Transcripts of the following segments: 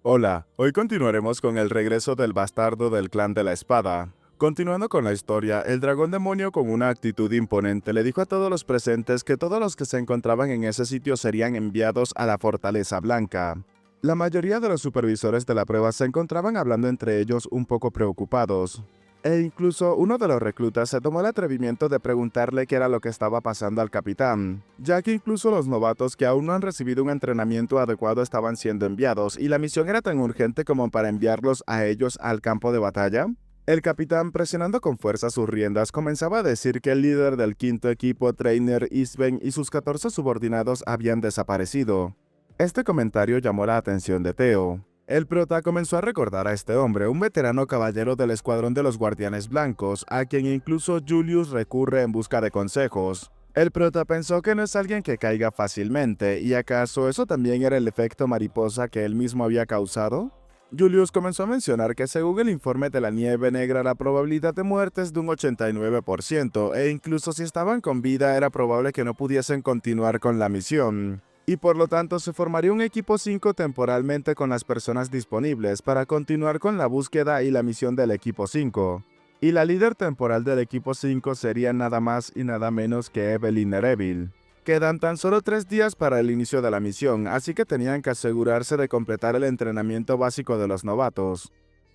Hola, hoy continuaremos con el regreso del bastardo del clan de la espada. Continuando con la historia, el dragón demonio con una actitud imponente le dijo a todos los presentes que todos los que se encontraban en ese sitio serían enviados a la Fortaleza Blanca. La mayoría de los supervisores de la prueba se encontraban hablando entre ellos un poco preocupados. E incluso uno de los reclutas se tomó el atrevimiento de preguntarle qué era lo que estaba pasando al capitán, ya que incluso los novatos que aún no han recibido un entrenamiento adecuado estaban siendo enviados y la misión era tan urgente como para enviarlos a ellos al campo de batalla. El capitán, presionando con fuerza sus riendas, comenzaba a decir que el líder del quinto equipo, Trainer Isben, y sus 14 subordinados habían desaparecido. Este comentario llamó la atención de Theo. El prota comenzó a recordar a este hombre, un veterano caballero del escuadrón de los Guardianes Blancos, a quien incluso Julius recurre en busca de consejos. El prota pensó que no es alguien que caiga fácilmente, ¿y acaso eso también era el efecto mariposa que él mismo había causado? Julius comenzó a mencionar que según el informe de la Nieve Negra la probabilidad de muerte es de un 89%, e incluso si estaban con vida era probable que no pudiesen continuar con la misión. Y por lo tanto se formaría un equipo 5 temporalmente con las personas disponibles para continuar con la búsqueda y la misión del equipo 5. Y la líder temporal del equipo 5 sería nada más y nada menos que Evelyn Nereville. Quedan tan solo 3 días para el inicio de la misión, así que tenían que asegurarse de completar el entrenamiento básico de los novatos.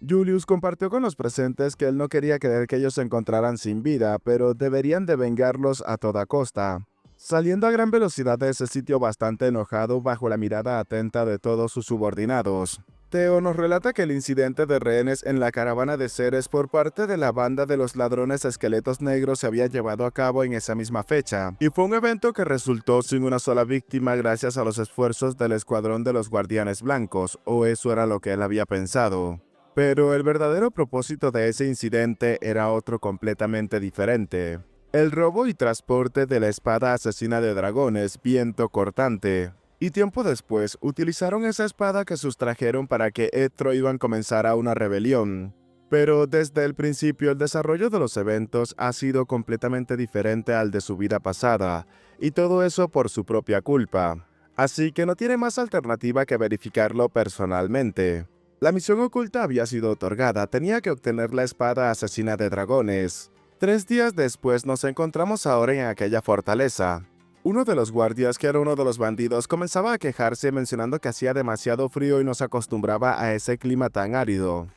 Julius compartió con los presentes que él no quería creer que ellos se encontraran sin vida, pero deberían de vengarlos a toda costa. Saliendo a gran velocidad de ese sitio bastante enojado bajo la mirada atenta de todos sus subordinados. Theo nos relata que el incidente de rehenes en la caravana de Ceres por parte de la banda de los ladrones esqueletos negros se había llevado a cabo en esa misma fecha, y fue un evento que resultó sin una sola víctima gracias a los esfuerzos del escuadrón de los Guardianes Blancos, o eso era lo que él había pensado. Pero el verdadero propósito de ese incidente era otro completamente diferente. El robo y transporte de la espada asesina de dragones, Viento Cortante. Y tiempo después, utilizaron esa espada que sustrajeron para que Ed Troivan comenzara una rebelión. Pero desde el principio el desarrollo de los eventos ha sido completamente diferente al de su vida pasada, y todo eso por su propia culpa. Así que no tiene más alternativa que verificarlo personalmente. La misión oculta había sido otorgada, tenía que obtener la espada asesina de dragones. 3 días después nos encontramos ahora en aquella fortaleza. Uno de los guardias, que era uno de los bandidos, comenzaba a quejarse mencionando que hacía demasiado frío y no se acostumbraba a ese clima tan árido.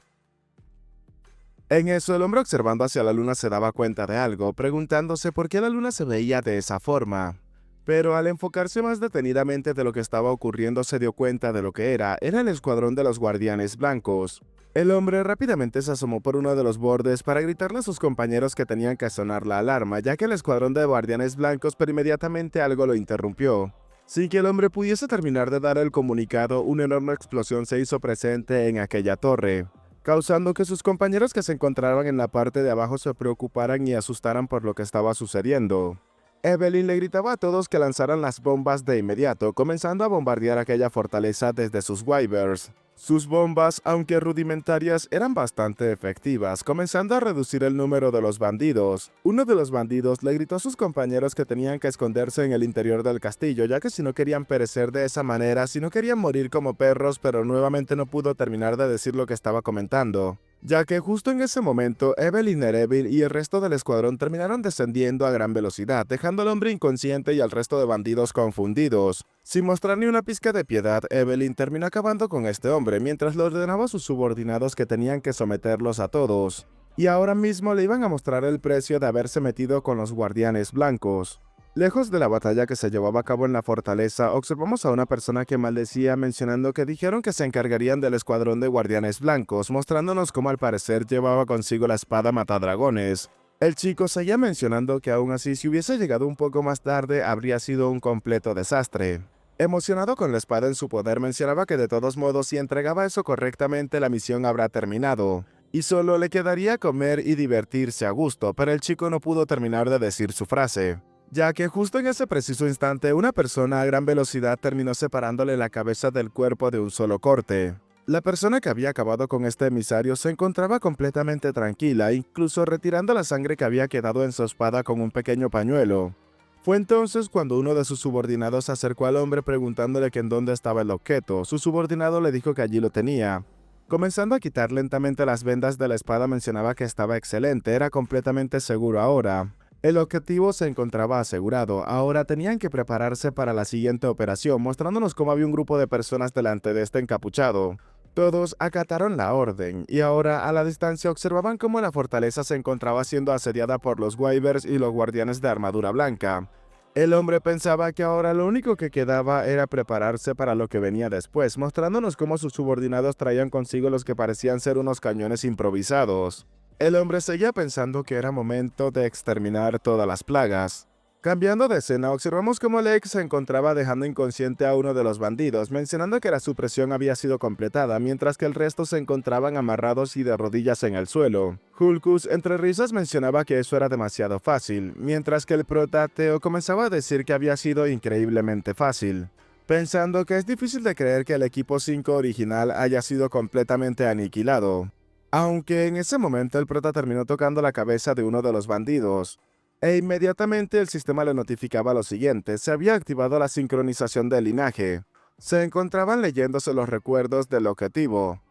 En eso, el hombre observando hacia la luna se daba cuenta de algo, preguntándose por qué la luna se veía de esa forma. Pero al enfocarse más detenidamente de lo que estaba ocurriendo se dio cuenta de lo que era el escuadrón de los Guardianes Blancos. El hombre rápidamente se asomó por uno de los bordes para gritarle a sus compañeros que tenían que sonar la alarma, ya que el escuadrón de Guardianes Blancos pero inmediatamente algo lo interrumpió. Sin que el hombre pudiese terminar de dar el comunicado, una enorme explosión se hizo presente en aquella torre, causando que sus compañeros que se encontraban en la parte de abajo se preocuparan y asustaran por lo que estaba sucediendo. Evelyn le gritaba a todos que lanzaran las bombas de inmediato, comenzando a bombardear aquella fortaleza desde sus Wyvers. Sus bombas, aunque rudimentarias, eran bastante efectivas, comenzando a reducir el número de los bandidos. Uno de los bandidos le gritó a sus compañeros que tenían que esconderse en el interior del castillo, ya que si no querían perecer de esa manera, si no querían morir como perros, pero nuevamente no pudo terminar de decir lo que estaba comentando, ya que justo en ese momento Evelyn Nereville y el resto del escuadrón terminaron descendiendo a gran velocidad, dejando al hombre inconsciente y al resto de bandidos confundidos. Sin mostrar ni una pizca de piedad, Evelyn terminó acabando con este hombre mientras le ordenaba a sus subordinados que tenían que someterlos a todos. Y ahora mismo le iban a mostrar el precio de haberse metido con los Guardianes Blancos. Lejos de la batalla que se llevaba a cabo en la fortaleza, observamos a una persona que maldecía mencionando que dijeron que se encargarían del escuadrón de Guardianes Blancos, mostrándonos cómo al parecer llevaba consigo la espada matadragones. El chico seguía mencionando que aún así si hubiese llegado un poco más tarde habría sido un completo desastre. Emocionado con la espada en su poder, mencionaba que de todos modos si entregaba eso correctamente la misión habrá terminado, y solo le quedaría comer y divertirse a gusto, pero el chico no pudo terminar de decir su frase, ya que justo en ese preciso instante una persona a gran velocidad terminó separándole la cabeza del cuerpo de un solo corte. La persona que había acabado con este emisario se encontraba completamente tranquila, incluso retirando la sangre que había quedado en su espada con un pequeño pañuelo. Fue entonces cuando uno de sus subordinados se acercó al hombre preguntándole que en dónde estaba el objeto. Su subordinado le dijo que allí lo tenía. Comenzando a quitar lentamente las vendas de la espada, mencionaba que estaba excelente, era completamente seguro ahora. El objetivo se encontraba asegurado, ahora tenían que prepararse para la siguiente operación, mostrándonos cómo había un grupo de personas delante de este encapuchado. Todos acataron la orden, y ahora a la distancia observaban cómo la fortaleza se encontraba siendo asediada por los Wyverns y los guardianes de armadura blanca. El hombre pensaba que ahora lo único que quedaba era prepararse para lo que venía después, mostrándonos cómo sus subordinados traían consigo los que parecían ser unos cañones improvisados. El hombre seguía pensando que era momento de exterminar todas las plagas. Cambiando de escena, observamos cómo Lake se encontraba dejando inconsciente a uno de los bandidos, mencionando que la supresión había sido completada, mientras que el resto se encontraban amarrados y de rodillas en el suelo. Hulkus, entre risas, mencionaba que eso era demasiado fácil, mientras que el prota Theo comenzaba a decir que había sido increíblemente fácil, pensando que es difícil de creer que el equipo 5 original haya sido completamente aniquilado. Aunque en ese momento el prota terminó tocando la cabeza de uno de los bandidos, e inmediatamente el sistema le notificaba lo siguiente: se había activado la sincronización del linaje. Se encontraban leyéndose los recuerdos del objetivo.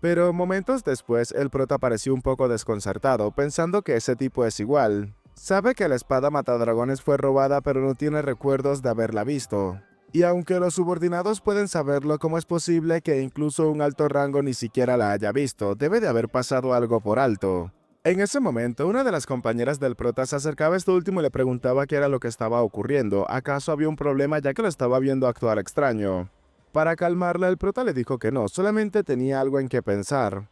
Pero momentos después el prota pareció un poco desconcertado, pensando que ese tipo es igual. Sabe que la espada matadragones fue robada, pero no tiene recuerdos de haberla visto. Y aunque los subordinados pueden saberlo, ¿cómo es posible que incluso un alto rango ni siquiera la haya visto? Debe de haber pasado algo por alto. En ese momento, una de las compañeras del prota se acercaba a este último y le preguntaba qué era lo que estaba ocurriendo. ¿Acaso había un problema ya que lo estaba viendo actuar extraño? Para calmarla, el prota le dijo que no, solamente tenía algo en que pensar.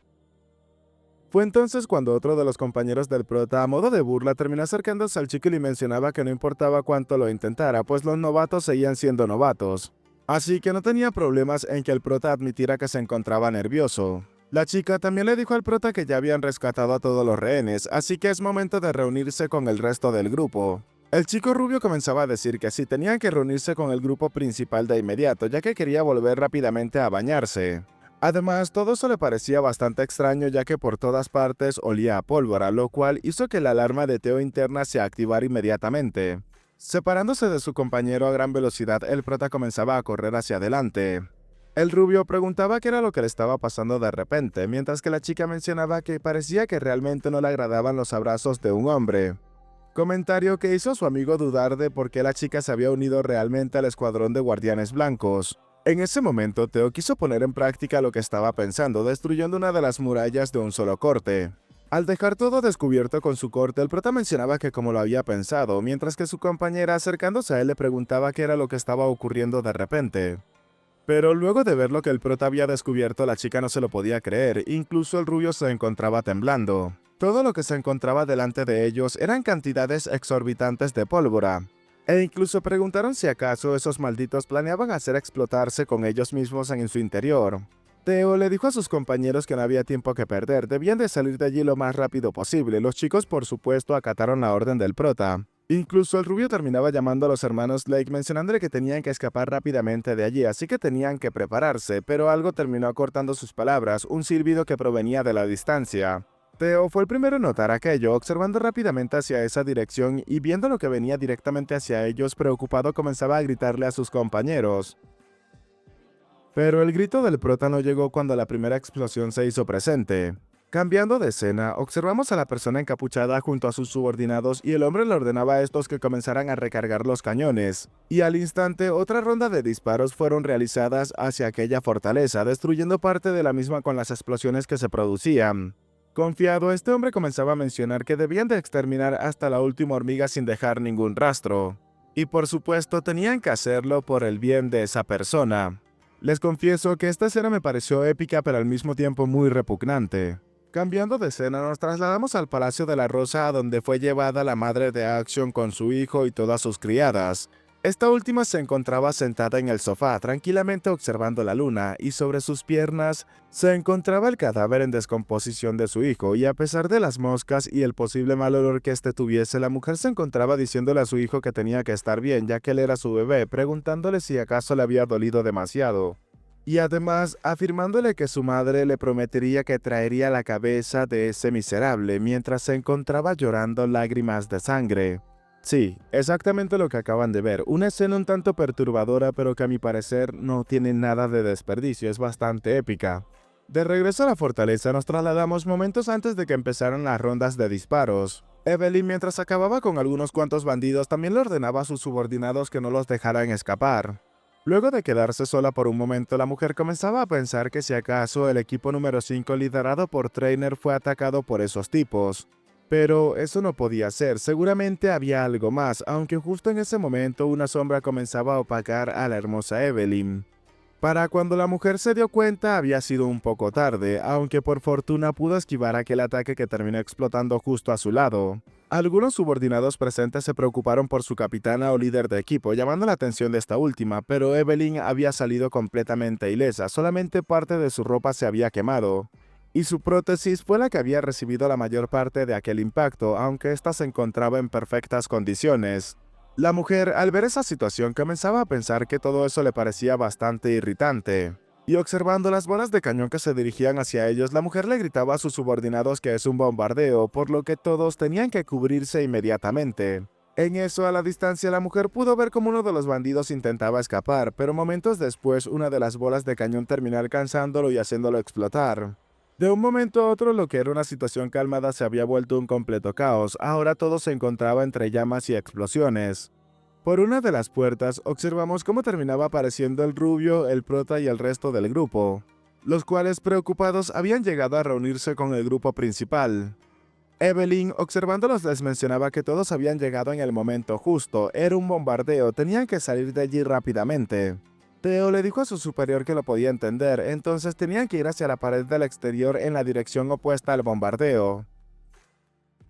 Fue entonces cuando otro de los compañeros del prota, a modo de burla, terminó acercándose al chico y le mencionaba que no importaba cuánto lo intentara, pues los novatos seguían siendo novatos. Así que no tenía problemas en que el prota admitiera que se encontraba nervioso. La chica también le dijo al prota que ya habían rescatado a todos los rehenes, así que es momento de reunirse con el resto del grupo. El chico rubio comenzaba a decir que sí tenían que reunirse con el grupo principal de inmediato, ya que quería volver rápidamente a bañarse. Además, todo eso le parecía bastante extraño, ya que por todas partes olía a pólvora, lo cual hizo que la alarma de Theo interna se activara inmediatamente. Separándose de su compañero a gran velocidad, el prota comenzaba a correr hacia adelante. El rubio preguntaba qué era lo que le estaba pasando de repente, mientras que la chica mencionaba que parecía que realmente no le agradaban los abrazos de un hombre. Comentario que hizo a su amigo dudar de por qué la chica se había unido realmente al escuadrón de guardianes blancos. En ese momento, Theo quiso poner en práctica lo que estaba pensando, destruyendo una de las murallas de un solo corte. Al dejar todo descubierto con su corte, el prota mencionaba que como lo había pensado, mientras que su compañera acercándose a él le preguntaba qué era lo que estaba ocurriendo de repente. Pero luego de ver lo que el prota había descubierto, la chica no se lo podía creer, incluso el rubio se encontraba temblando. Todo lo que se encontraba delante de ellos eran cantidades exorbitantes de pólvora. E incluso preguntaron si acaso esos malditos planeaban hacer explotarse con ellos mismos en su interior. Theo le dijo a sus compañeros que no había tiempo que perder, debían de salir de allí lo más rápido posible. Los chicos por supuesto acataron la orden del prota. Incluso el rubio terminaba llamando a los hermanos Lake mencionándole que tenían que escapar rápidamente de allí, así que tenían que prepararse, pero algo terminó acortando sus palabras, un silbido que provenía de la distancia. Theo fue el primero en notar aquello, observando rápidamente hacia esa dirección y viendo lo que venía directamente hacia ellos, preocupado comenzaba a gritarle a sus compañeros. Pero el grito del prota no llegó cuando la primera explosión se hizo presente. Cambiando de escena, observamos a la persona encapuchada junto a sus subordinados y el hombre le ordenaba a estos que comenzaran a recargar los cañones. Y al instante, otra ronda de disparos fueron realizadas hacia aquella fortaleza, destruyendo parte de la misma con las explosiones que se producían. Confiado, este hombre comenzaba a mencionar que debían de exterminar hasta la última hormiga sin dejar ningún rastro. Y por supuesto, tenían que hacerlo por el bien de esa persona. Les confieso que esta escena me pareció épica pero al mismo tiempo muy repugnante. Cambiando de escena, nos trasladamos al Palacio de la Rosa, a donde fue llevada la madre de Action con su hijo y todas sus criadas. Esta última se encontraba sentada en el sofá, tranquilamente observando la luna, y sobre sus piernas se encontraba el cadáver en descomposición de su hijo, y a pesar de las moscas y el posible mal olor que éste tuviese, la mujer se encontraba diciéndole a su hijo que tenía que estar bien, ya que él era su bebé, preguntándole si acaso le había dolido demasiado. Y además afirmándole que su madre le prometería que traería la cabeza de ese miserable mientras se encontraba llorando lágrimas de sangre. Sí, exactamente lo que acaban de ver, una escena un tanto perturbadora pero que a mi parecer no tiene nada de desperdicio, es bastante épica. De regreso a la fortaleza nos trasladamos momentos antes de que empezaran las rondas de disparos. Evelyn, mientras acababa con algunos cuantos bandidos, también le ordenaba a sus subordinados que no los dejaran escapar. Luego de quedarse sola por un momento, la mujer comenzaba a pensar que si acaso el equipo número 5 liderado por Trainer fue atacado por esos tipos. Pero eso no podía ser, seguramente había algo más, aunque justo en ese momento una sombra comenzaba a opacar a la hermosa Evelyn. Para cuando la mujer se dio cuenta había sido un poco tarde, aunque por fortuna pudo esquivar aquel ataque que terminó explotando justo a su lado. Algunos subordinados presentes se preocuparon por su capitana o líder de equipo, llamando la atención de esta última, pero Evelyn había salido completamente ilesa, solamente parte de su ropa se había quemado. Y su prótesis fue la que había recibido la mayor parte de aquel impacto, aunque ésta se encontraba en perfectas condiciones. La mujer, al ver esa situación, comenzaba a pensar que todo eso le parecía bastante irritante. Y observando las bolas de cañón que se dirigían hacia ellos, la mujer le gritaba a sus subordinados que es un bombardeo, por lo que todos tenían que cubrirse inmediatamente. En eso, a la distancia, la mujer pudo ver cómo uno de los bandidos intentaba escapar, pero momentos después, una de las bolas de cañón terminó alcanzándolo y haciéndolo explotar. De un momento a otro, lo que era una situación calmada se había vuelto un completo caos. Ahora todo se encontraba entre llamas y explosiones. Por una de las puertas, observamos cómo terminaba apareciendo el rubio, el prota y el resto del grupo, los cuales, preocupados, habían llegado a reunirse con el grupo principal. Evelyn, observándolos, les mencionaba que todos habían llegado en el momento justo, era un bombardeo, tenían que salir de allí rápidamente. Theo le dijo a su superior que lo podía entender, entonces tenían que ir hacia la pared del exterior en la dirección opuesta al bombardeo.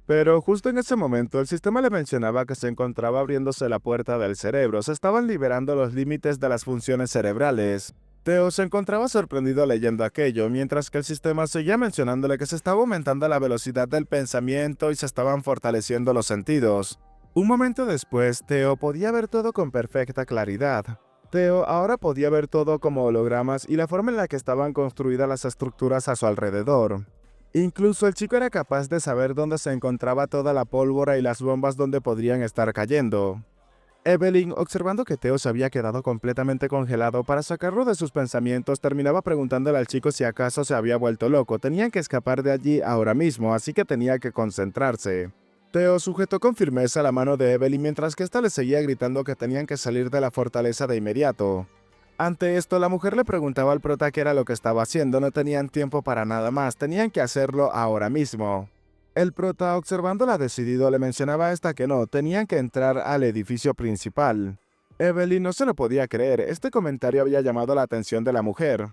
Pero justo en ese momento el sistema le mencionaba que se encontraba abriéndose la puerta del cerebro, se estaban liberando los límites de las funciones cerebrales. Theo se encontraba sorprendido leyendo aquello, mientras que el sistema seguía mencionándole que se estaba aumentando la velocidad del pensamiento y se estaban fortaleciendo los sentidos. Un momento después, Theo podía ver todo con perfecta claridad. Theo ahora podía ver todo como hologramas y la forma en la que estaban construidas las estructuras a su alrededor. Incluso el chico era capaz de saber dónde se encontraba toda la pólvora y las bombas donde podrían estar cayendo. Evelyn, observando que Theo se había quedado completamente congelado, para sacarlo de sus pensamientos, terminaba preguntándole al chico si acaso se había vuelto loco. Tenían que escapar de allí ahora mismo, así que tenía que concentrarse. Theo sujetó con firmeza la mano de Evelyn mientras que ésta le seguía gritando que tenían que salir de la fortaleza de inmediato. Ante esto, la mujer le preguntaba al prota qué era lo que estaba haciendo, no tenían tiempo para nada más, tenían que hacerlo ahora mismo. El prota, observándola decidido, le mencionaba a esta que no, tenían que entrar al edificio principal. Evelyn no se lo podía creer, este comentario había llamado la atención de la mujer.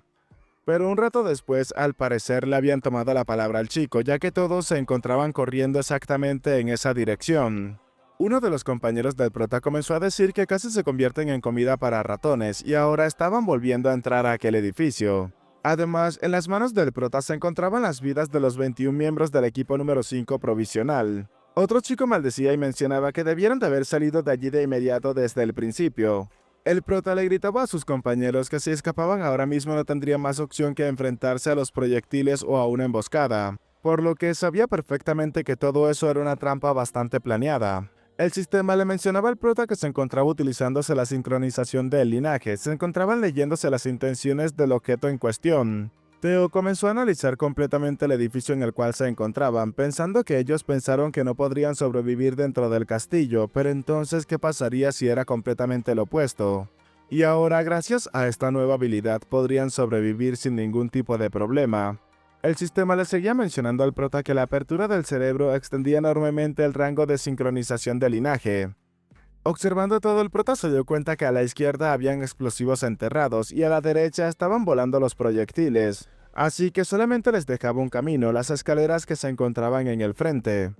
Pero un rato después, al parecer, le habían tomado la palabra al chico, ya que todos se encontraban corriendo exactamente en esa dirección. Uno de los compañeros del prota comenzó a decir que casi se convierten en comida para ratones y ahora estaban volviendo a entrar a aquel edificio. Además, en las manos del prota se encontraban las vidas de los 21 miembros del equipo número 5 provisional. Otro chico maldecía y mencionaba que debieron de haber salido de allí de inmediato desde el principio. El prota le gritaba a sus compañeros que si escapaban ahora mismo no tendrían más opción que enfrentarse a los proyectiles o a una emboscada, por lo que sabía perfectamente que todo eso era una trampa bastante planeada. El sistema le mencionaba al prota que se encontraba utilizándose la sincronización del linaje, se encontraban leyéndose las intenciones del objeto en cuestión. Theo comenzó a analizar completamente el edificio en el cual se encontraban, pensando que ellos pensaron que no podrían sobrevivir dentro del castillo, pero entonces ¿qué pasaría si era completamente lo opuesto? Y ahora, gracias a esta nueva habilidad, podrían sobrevivir sin ningún tipo de problema. El sistema le seguía mencionando al prota que la apertura del cerebro extendía enormemente el rango de sincronización del linaje. Observando todo, el prota se dio cuenta que a la izquierda habían explosivos enterrados y a la derecha estaban volando los proyectiles, así que solamente les dejaba un camino, las escaleras que se encontraban en el frente.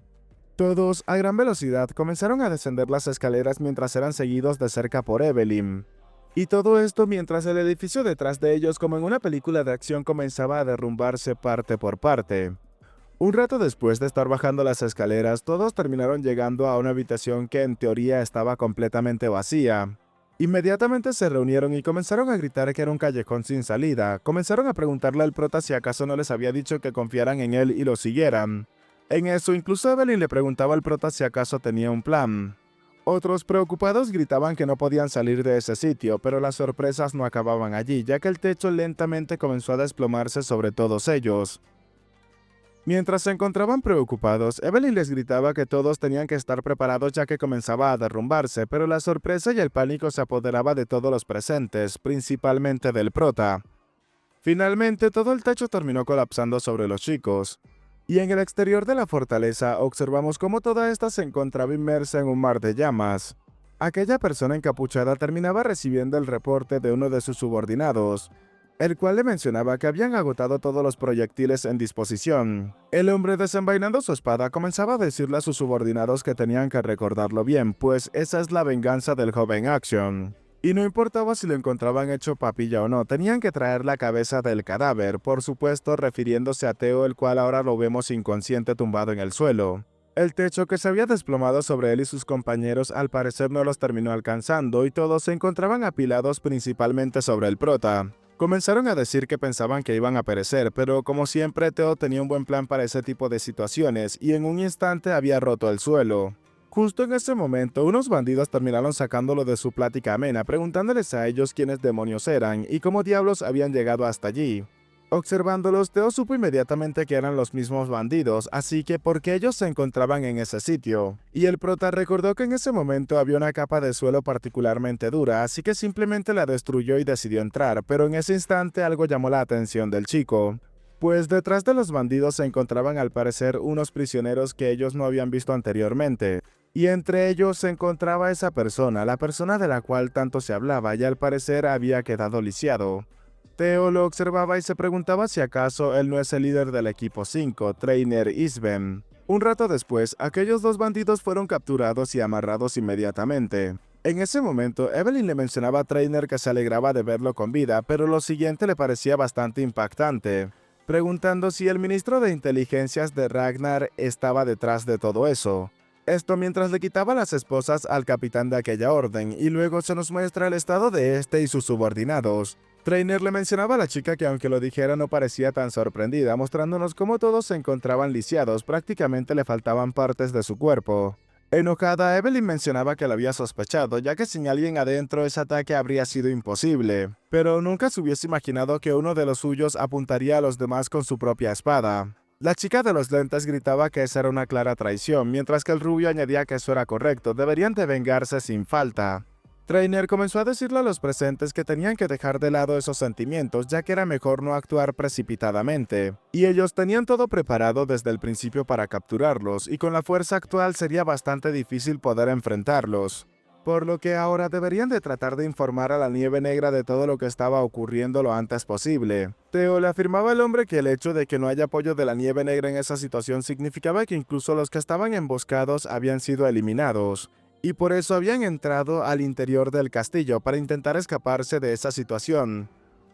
Todos, a gran velocidad, comenzaron a descender las escaleras mientras eran seguidos de cerca por Evelyn. Y todo esto mientras el edificio detrás de ellos, como en una película de acción, comenzaba a derrumbarse parte por parte. Un rato después de estar bajando las escaleras, todos terminaron llegando a una habitación que en teoría estaba completamente vacía. Inmediatamente se reunieron y comenzaron a gritar que era un callejón sin salida. Comenzaron a preguntarle al prota si acaso no les había dicho que confiaran en él y lo siguieran. En eso, incluso Evelyn le preguntaba al prota si acaso tenía un plan. Otros preocupados gritaban que no podían salir de ese sitio, pero las sorpresas no acababan allí, ya que el techo lentamente comenzó a desplomarse sobre todos ellos. Mientras se encontraban preocupados, Evelyn les gritaba que todos tenían que estar preparados ya que comenzaba a derrumbarse, pero la sorpresa y el pánico se apoderaba de todos los presentes, principalmente del prota. Finalmente, todo el techo terminó colapsando sobre los chicos. Y en el exterior de la fortaleza observamos cómo toda esta se encontraba inmersa en un mar de llamas. Aquella persona encapuchada terminaba recibiendo el reporte de uno de sus subordinados, el cual le mencionaba que habían agotado todos los proyectiles en disposición. El hombre, desenvainando su espada, comenzaba a decirle a sus subordinados que tenían que recordarlo bien, pues esa es la venganza del joven Action. Y no importaba si lo encontraban hecho papilla o no, tenían que traer la cabeza del cadáver, por supuesto refiriéndose a Theo, el cual ahora lo vemos inconsciente tumbado en el suelo. El techo que se había desplomado sobre él y sus compañeros al parecer no los terminó alcanzando y todos se encontraban apilados principalmente sobre el prota. Comenzaron a decir que pensaban que iban a perecer, pero como siempre Theo tenía un buen plan para ese tipo de situaciones y en un instante había roto el suelo. Justo en ese momento, unos bandidos terminaron sacándolo de su plática amena, preguntándoles a ellos quiénes demonios eran y cómo diablos habían llegado hasta allí. Observándolos, Theo supo inmediatamente que eran los mismos bandidos, así que porque ellos se encontraban en ese sitio. Y el prota recordó que en ese momento había una capa de suelo particularmente dura, así que simplemente la destruyó y decidió entrar, pero en ese instante algo llamó la atención del chico. Pues detrás de los bandidos se encontraban al parecer unos prisioneros que ellos no habían visto anteriormente. Y entre ellos se encontraba esa persona, la persona de la cual tanto se hablaba y al parecer había quedado lisiado. Theo lo observaba y se preguntaba si acaso él no es el líder del equipo 5, Trainer Isben. Un rato después, aquellos dos bandidos fueron capturados y amarrados inmediatamente. En ese momento, Evelyn le mencionaba a Trainer que se alegraba de verlo con vida, pero lo siguiente le parecía bastante impactante, preguntando si el ministro de inteligencias de Ragnar estaba detrás de todo eso. Esto mientras le quitaba las esposas al capitán de aquella orden, y luego se nos muestra el estado de este y sus subordinados. Trainer le mencionaba a la chica que aunque lo dijera no parecía tan sorprendida, mostrándonos cómo todos se encontraban lisiados, prácticamente le faltaban partes de su cuerpo. Enojada, Evelyn mencionaba que lo había sospechado, ya que sin alguien adentro ese ataque habría sido imposible, pero nunca se hubiese imaginado que uno de los suyos apuntaría a los demás con su propia espada. La chica de los lentes gritaba que esa era una clara traición, mientras que el rubio añadía que eso era correcto, deberían de vengarse sin falta. Trainer comenzó a decirle a los presentes que tenían que dejar de lado esos sentimientos, ya que era mejor no actuar precipitadamente. Y ellos tenían todo preparado desde el principio para capturarlos, y con la fuerza actual sería bastante difícil poder enfrentarlos. Por lo que ahora deberían de tratar de informar a la Nieve Negra de todo lo que estaba ocurriendo lo antes posible. Theo le afirmaba al hombre que el hecho de que no haya apoyo de la Nieve Negra en esa situación significaba que incluso los que estaban emboscados habían sido eliminados, y por eso habían entrado al interior del castillo para intentar escaparse de esa situación.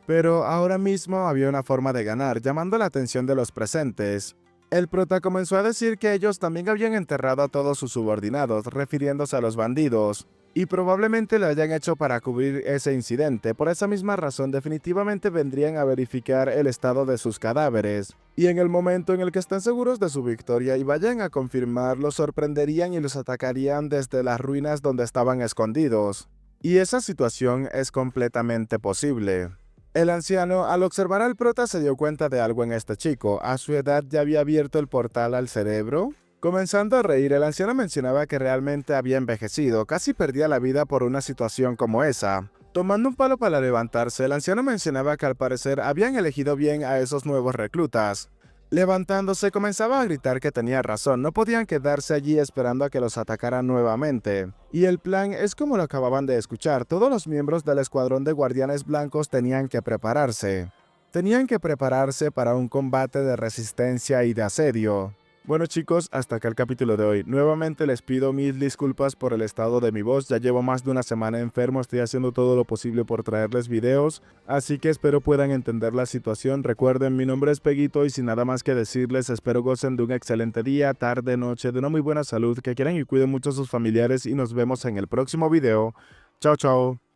Pero ahora mismo había una forma de ganar, llamando la atención de los presentes. El prota comenzó a decir que ellos también habían enterrado a todos sus subordinados, refiriéndose a los bandidos, y probablemente lo hayan hecho para cubrir ese incidente. Por esa misma razón definitivamente vendrían a verificar el estado de sus cadáveres, y en el momento en el que estén seguros de su victoria y vayan a confirmar, los sorprenderían y los atacarían desde las ruinas donde estaban escondidos. Y esa situación es completamente posible. El anciano, al observar al prota, se dio cuenta de algo en este chico. A su edad ya había abierto el portal al cerebro. Comenzando a reír, el anciano mencionaba que realmente había envejecido, casi perdía la vida por una situación como esa. Tomando un palo para levantarse, el anciano mencionaba que al parecer habían elegido bien a esos nuevos reclutas. Levantándose, comenzaba a gritar que tenía razón, no podían quedarse allí esperando a que los atacaran nuevamente. Y el plan es como lo acababan de escuchar, todos los miembros del escuadrón de guardianes blancos tenían que prepararse. Tenían que prepararse para un combate de resistencia y de asedio. Bueno chicos, hasta acá el capítulo de hoy. Nuevamente les pido mil disculpas por el estado de mi voz, ya llevo más de una semana enfermo, estoy haciendo todo lo posible por traerles videos, así que espero puedan entender la situación. Recuerden, mi nombre es Peguito y sin nada más que decirles, espero gocen de un excelente día, tarde, noche, de una muy buena salud, que quieran y cuiden mucho a sus familiares y nos vemos en el próximo video. Chao, chao.